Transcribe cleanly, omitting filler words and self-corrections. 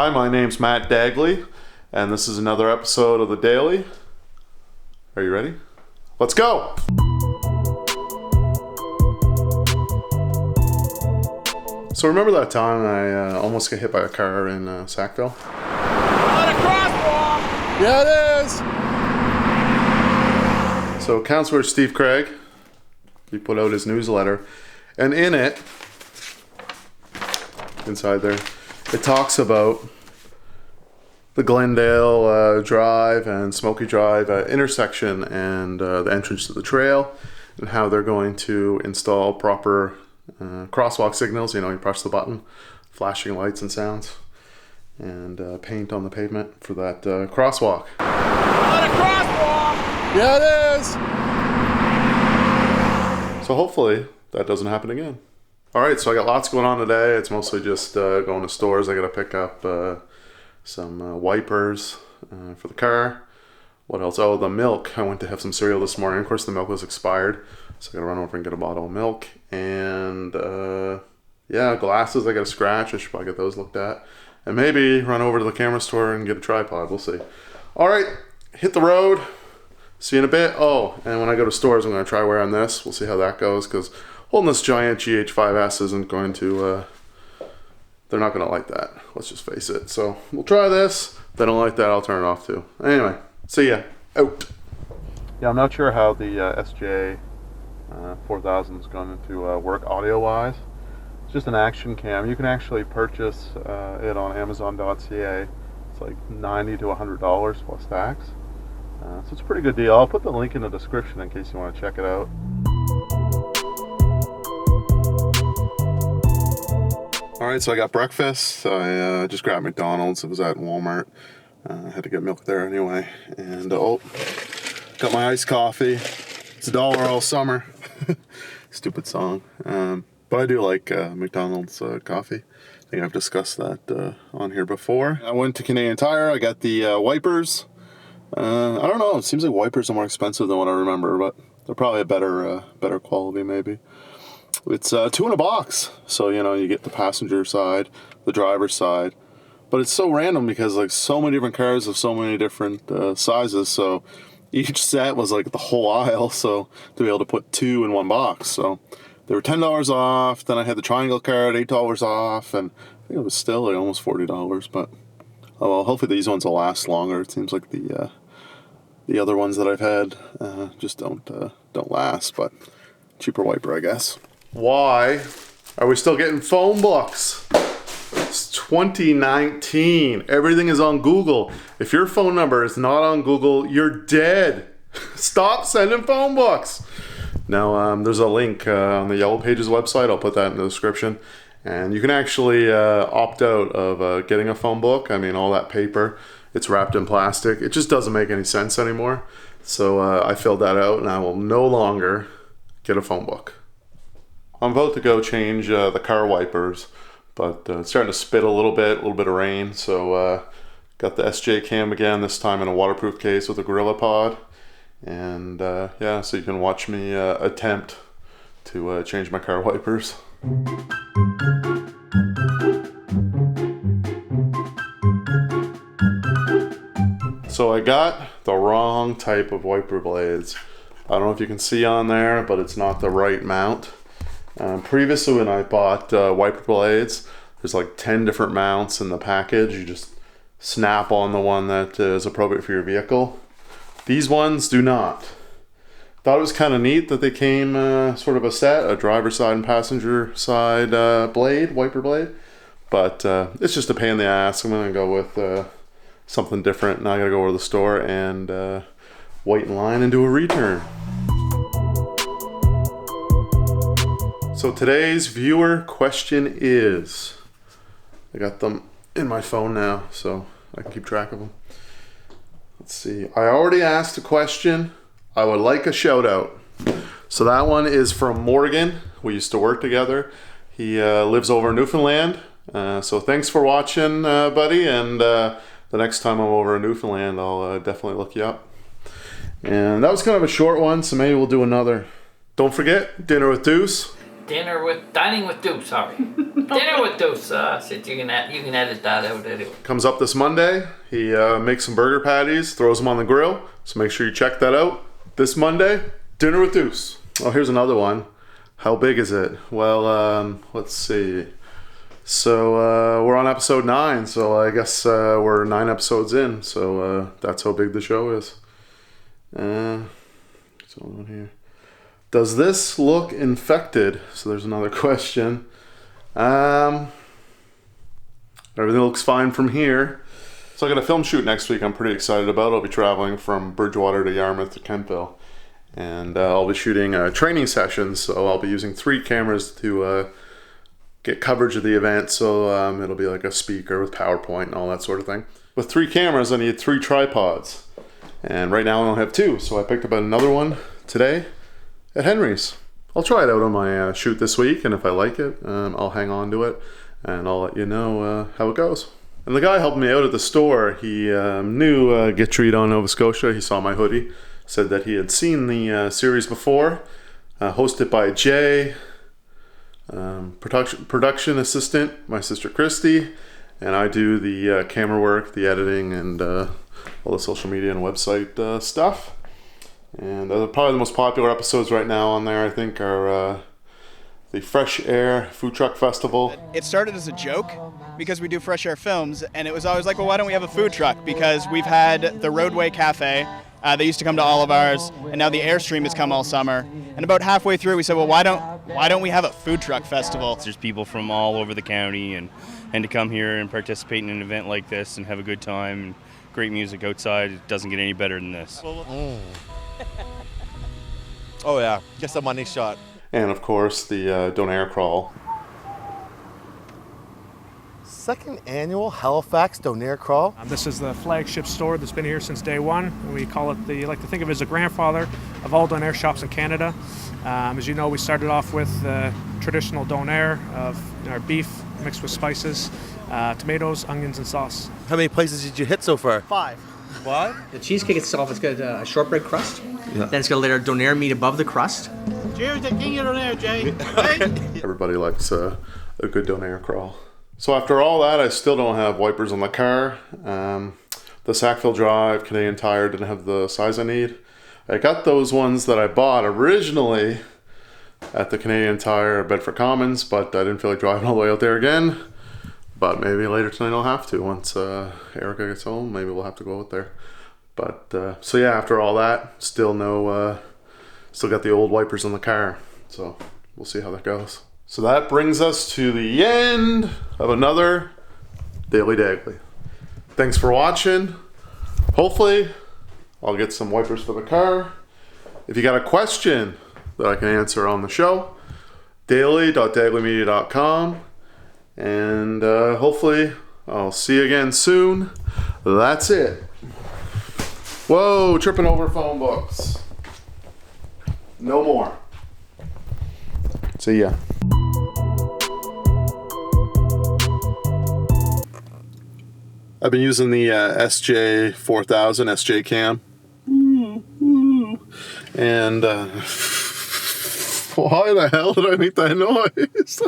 Hi, my name's Matt Dagley, and this is another episode of the Daily. Are you ready? Let's go! So remember that time I almost got hit by a car in Sackville? On a crosswalk! Yeah, it is! So Councillor Steve Craig, he put out his newsletter, and in it, inside there, it talks about the Glendale Drive and Smoky Drive intersection and the entrance to the trail, and how they're going to install proper crosswalk signals. You know, you press the button, flashing lights and sounds, and paint on the pavement for that crosswalk. On a crosswalk! Yeah, it is! So hopefully that doesn't happen again. Alright, so I got lots going on today. It's mostly just going to stores. I got to pick up some wipers for the car. What else? Oh, the milk. I went to have some cereal this morning. Of course, the milk was expired, so I got to run over and get a bottle of milk. And yeah, glasses I got to scratch. I should probably get those looked at. And maybe run over to the camera store and get a tripod. We'll see. Alright, hit the road. See you in a bit. Oh, and when I go to stores, I'm going to try wearing this. We'll see how that goes, because holding this giant GH5S isn't going to, they're not going to like that. Let's just face it. So we'll try this. If they don't like that, I'll turn it off too. Anyway, see ya. Out. Yeah, I'm not sure how the SJ 4000 is going to work audio-wise. It's just an action cam. You can actually purchase it on Amazon.ca. It's like $90 to $100 plus tax. So it's a pretty good deal. I'll put the link in the description in case you want to check it out. Alright, so I got breakfast. I just grabbed McDonald's. It was at Walmart. I had to get milk there anyway. And got my iced coffee. It's $1 all summer. Stupid song. But I do like McDonald's coffee. I think I've discussed that on here before. I went to Canadian Tire. I got the wipers. I don't know. It seems like wipers are more expensive than what I remember, but they're probably a better quality maybe. It's 2 in a box, so you know you get the passenger side, the driver's side, but it's so random because like so many different cars of so many different sizes, so each set was like the whole aisle, so to be able to put 2 in one box, so they were $10 off. Then I had the triangle card, $8 off, and I think it was still like almost $40, but oh well, hopefully these ones will last longer. It seems like the other ones that I've had just don't last, but cheaper wiper, I guess. Why are we still getting phone books? It's 2019. Everything is on Google. If your phone number is not on Google, you're dead. Stop sending phone books. Now, there's a link on the Yellow Pages website. I'll put that in the description. And you can actually opt out of getting a phone book. I mean, all that paper, it's wrapped in plastic. It just doesn't make any sense anymore. So I filled that out, and I will no longer get a phone book. I'm about to go change the car wipers, but it's starting to spit a little bit of rain. So got the SJ cam again, this time in a waterproof case with a Gorilla Pod. And yeah, so you can watch me attempt to change my car wipers. So I got the wrong type of wiper blades. I don't know if you can see on there, but it's not the right mount. Previously when I bought wiper blades, there's like 10 different mounts in the package. You just snap on the one that is appropriate for your vehicle. These ones do not. Thought it was kind of neat that they came sort of a set, a driver side and passenger side wiper blade. But it's just a pain in the ass. I'm gonna go with something different. Now I gotta go over to the store and wait in line and do a return. So today's viewer question is, I got them in my phone now, so I can keep track of them. Let's see. I already asked a question. I would like a shout out. So that one is from Morgan. We used to work together. He lives over in Newfoundland. So thanks for watching, buddy. And the next time I'm over in Newfoundland, I'll definitely look you up. And that was kind of a short one, so maybe we'll do another. Don't forget, dinner with Deuce. Dining with Deuce, sorry. Dinner with Deuce. So you can edit that out anyway. Comes up this Monday. He makes some burger patties, throws them on the grill. So make sure you check that out. This Monday, Dinner with Deuce. Oh, here's another one. How big is it? Well, let's see. So we're on episode 9. So I guess we're 9 episodes in. So that's how big the show is. What's going on here? Does this look infected? So there's another question. Everything looks fine from here. So I got a film shoot next week I'm pretty excited about. I'll be traveling from Bridgewater to Yarmouth to Kentville. And I'll be shooting training sessions. So I'll be using 3 cameras to get coverage of the event. So it'll be like a speaker with PowerPoint and all that sort of thing. With 3 cameras, I need 3 tripods. And right now I only have 2. So I picked up another one today at Henry's. I'll try it out on my shoot this week, and if I like it, I'll hang on to it, and I'll let you know how it goes. And the guy helping me out at the store, he knew Get Treat on Nova Scotia. He saw my hoodie, said that he had seen the series before, hosted by Jay, production assistant, my sister Christy, and I do the camera work, the editing, and all the social media and website stuff. And probably the most popular episodes right now on there, I think, are the Fresh Air Food Truck Festival. It started as a joke because we do Fresh Air Films, and it was always like, well, why don't we have a food truck? Because we've had the Roadway Cafe, they used to come to all of ours, and now the Airstream has come all summer. And about halfway through, we said, well, why don't we have a food truck festival? There's people from all over the county, and to come here and participate in an event like this and have a good time, and great music outside, it doesn't get any better than this. Oh yeah, get some money shot. And of course the Donaire crawl. 2nd annual Halifax Donaire crawl. This is the flagship store that's been here since day one. We call it like to think of it as the grandfather of all Donaire shops in Canada. As you know, we started off with traditional Donaire of our beef mixed with spices, tomatoes, onions, and sauce. How many places did you hit so far? 5. What? The cheesecake itself, it's got a shortbread crust. Yeah. Then it's got a layer of Donaire meat above the crust. Cheers to King of Donaire, Jay. Everybody likes a good Donaire crawl. So after all that, I still don't have wipers on the car. The Sackville Drive Canadian Tire didn't have the size I need. I got those ones that I bought originally at the Canadian Tire Bedford Commons, but I didn't feel like driving all the way out there again. But maybe later tonight I'll have to. Once Erica gets home, maybe we'll have to go out there. But so yeah, after all that, still got the old wipers on the car. So we'll see how that goes. So that brings us to the end of another Daily Dagley. Thanks for watching. Hopefully I'll get some wipers for the car. If you got a question that I can answer on the show, daily.dagleymedia.com. And hopefully I'll see you again soon. That's it. Whoa, tripping over phone books. No more. See ya. I've been using the SJ4000 SJ cam. And why the hell did I make that noise?